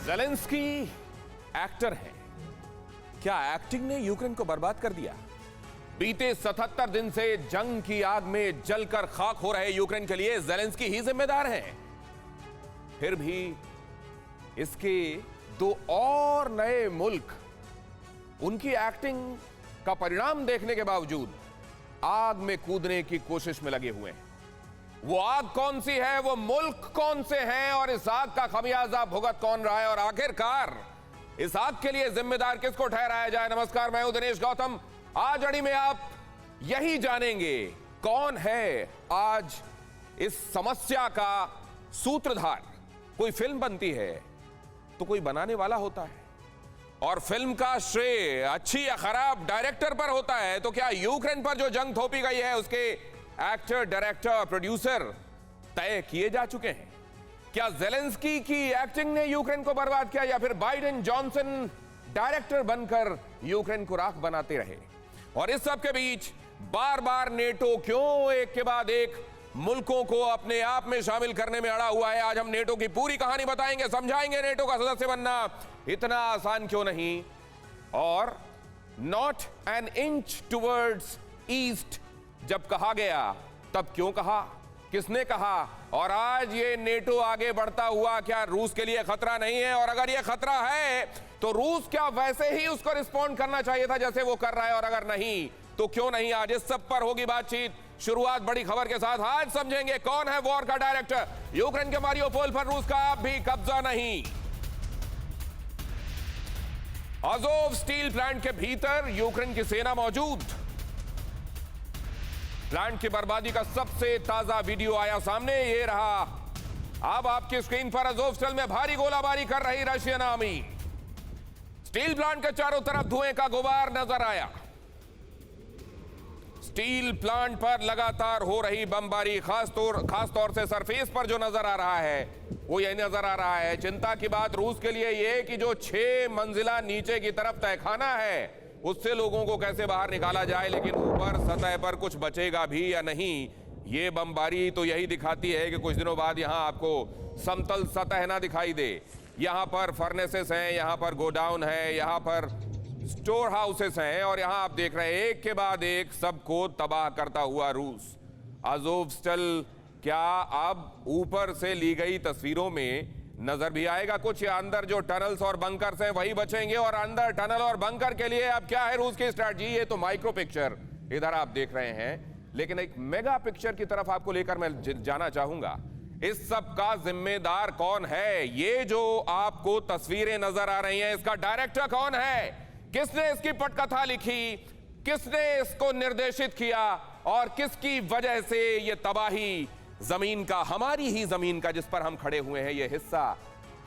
Zelensky actor हैं। क्या acting ने यूक्रेन को बर्बाद कर दिया? बीते 77 दिन से जंग की आग में जलकर खाक हो रहे यूक्रेन के लिए ज़ेलेंस्की ही जिम्मेदार हैं। फिर भी इसके दो और नए मुल्क उनकी एक्टिंग का परिणाम देखने के बावजूद आग में कूदने की कोशिश में लगे हुए हैं। वो आग कौन सी है, वो मुल्क कौन से हैं और इस आग का खमियाजा भुगत कौन रहा है और आखिरकार इस आग के लिए जिम्मेदार किसको ठहराया जाए। नमस्कार, मैं हूं दिनेश गौतम। आज अड़ी में आप यही जानेंगे कौन है आज इस समस्या का सूत्रधार। कोई फिल्म बनती है तो कोई बनाने वाला होता है और फिल्म का श्रेय अच्छी या खराब डायरेक्टर पर होता है। तो क्या यूक्रेन पर जो जंग थोपी गई है उसके एक्टर, डायरेक्टर, प्रोड्यूसर तय किए जा चुके हैं? क्या ज़ेलेंस्की की एक्टिंग ने यूक्रेन को बर्बाद किया या फिर बाइडेन, जॉनसन डायरेक्टर बनकर यूक्रेन को राख बनाते रहे? और इस सब के बीच बार बार नेटो क्यों एक के बाद एक मुल्कों को अपने आप में शामिल करने में अड़ा हुआ है? आज हम नेटो की पूरी कहानी बताएंगे, समझाएंगे नेटो का सदस्य बनना इतना आसान क्यों नहीं, और not an inch towards east जब कहा गया तब क्यों कहा, किसने कहा, और आज ये नेटो आगे बढ़ता हुआ क्या रूस के लिए खतरा नहीं है? और अगर ये खतरा है तो रूस क्या वैसे ही उसको रिस्पॉन्ड करना चाहिए था जैसे वो कर रहा है, और अगर नहीं तो क्यों नहीं? आज इस सब पर होगी बातचीत। शुरुआत बड़ी खबर के साथ। आज समझेंगे कौन है वॉर का डायरेक्टर। यूक्रेन के मारियोपोल पर रूस का अब भी कब्जा नहीं। अज़ोव स्टील प्लांट के भीतर यूक्रेन की सेना मौजूद। प्लांट की बर्बादी का सबसे ताजा वीडियो आया सामने, ये रहा अब आपकी स्क्रीन पर। अज़ोवस्टल में भारी गोलाबारी कर रही रशियन आर्मी। स्टील प्लांट के चारों तरफ धुएं का गुबार नजर आया। स्टील प्लांट पर लगातार हो रही बमबारी, खास तौर से सरफेस पर जो नजर आ रहा है वो यही नजर आ रहा है। चिंता की बात रूस के लिए ये कि जो 6 मंजिला नीचे की तरफ तहखाना है उससे लोगों को कैसे बाहर निकाला जाए, लेकिन ऊपर सतह पर कुछ बचेगा भी या नहीं, ये बमबारी तो यही दिखाती है कि कुछ दिनों बाद यहां आपको समतल सतह ना दिखाई दे। यहां पर फर्नेसेस हैं, यहां पर गोडाउन है, यहां पर स्टोर हाउसेस हैं, और यहां आप देख रहे हैं एक के बाद एक सबको तबाह करता हुआ रूस। अज़ोवस्टल क्या अब ऊपर से ली गई तस्वीरों में नजर भी आएगा कुछ, या अंदर जो टनल्स और बंकर्स हैं वही बचेंगे? और अंदर टनल और बंकर के लिए अब क्या है रूस की स्ट्रैटेजी? ये तो माइक्रो पिक्चर इधर आप देख रहे हैं, लेकिन एक मेगा पिक्चर की तरफ आपको लेकर मैं जाना चाहूंगा। इस सब का जिम्मेदार कौन है? ये जो आपको तस्वीरें नजर आ रही हैं, इसका डायरेक्टर कौन है? किसने इसकी पटकथा लिखी? किसने इसको निर्देशित किया? और किसकी वजह से ये तबाही जमीन का, हमारी ही जमीन का जिस पर हम खड़े हुए हैं, ये हिस्सा,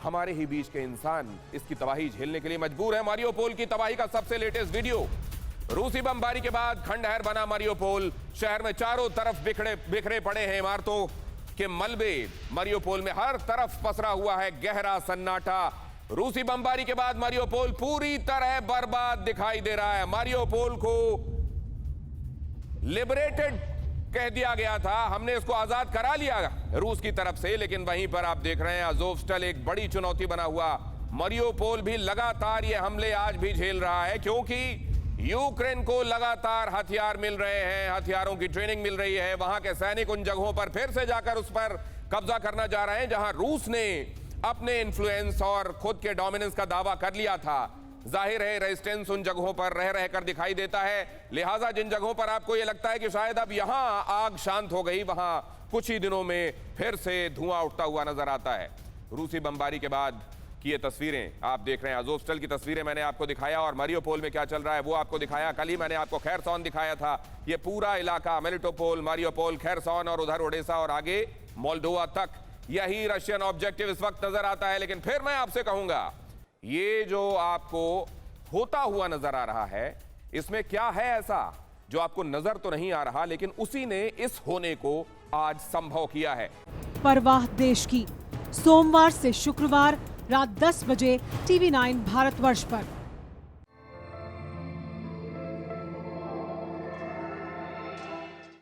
हमारे ही बीच के इंसान इसकी तबाही झेलने के लिए मजबूर है? मारियोपोल की तबाही का सबसे लेटेस्ट वीडियो। रूसी बमबारी के बाद खंडहर बना मारियोपोल। शहर में चारों तरफ बिखरे पड़े हैं इमारतों के मलबे। मारियोपोल में हर तरफ पसरा हुआ है गहरा सन्नाटा। रूसी बमबारी के बाद मारियोपोल पूरी तरह बर्बाद दिखाई दे रहा है। मारियोपोल को लिबरेटेड कह दिया गया था, हमने इसको आजाद करा लिया रूस की तरफ से, लेकिन वहीं पर आप देख रहे हैं अज़ोवस्टल एक बड़ी चुनौती बना हुआ। मारियोपोल भी लगातार ये हमले आज भी झेल रहा है, क्योंकि यूक्रेन को लगातार हथियार मिल रहे हैं, हथियारों की ट्रेनिंग मिल रही है। वहां के सैनिक उन जगहों पर फिर से जाकर उस पर कब्जा करना जा रहे हैं जहां रूस ने अपने इन्फ्लुएंस और खुद के डोमिनेंस का दावा कर लिया था। जाहिर है रेजिस्टेंस उन जगहों पर रह रहकर दिखाई देता है, लिहाजा जिन जगहों पर आपको यह लगता है कि शायद अब यहां आग शांत हो गई, वहां कुछ ही दिनों में फिर से धुआं उठता हुआ नजर आता है। रूसी बमबारी के बाद की ये तस्वीरें आप देख रहे हैं। अज़ोवस्टल की तस्वीरें मैंने आपको दिखाया, और मारियोपोल में क्या चल रहा है वो आपको दिखाया। कल ही मैंने आपको खैरसॉन दिखाया था। ये पूरा इलाका मेलिटोपोल, मारियोपोल, खैरसॉन और उधर ओडेसा और आगे मोल्डोवा तक, यही रशियन ऑब्जेक्टिव इस वक्त नजर आता है। लेकिन फिर मैं आपसे कहूंगा, ये जो आपको होता हुआ नजर आ रहा है, इसमें क्या है ऐसा जो आपको नजर तो नहीं आ रहा, लेकिन उसी ने इस होने को आज संभव किया है। परवाह देश की, सोमवार से शुक्रवार रात 10 बजे TV9 भारतवर्ष पर।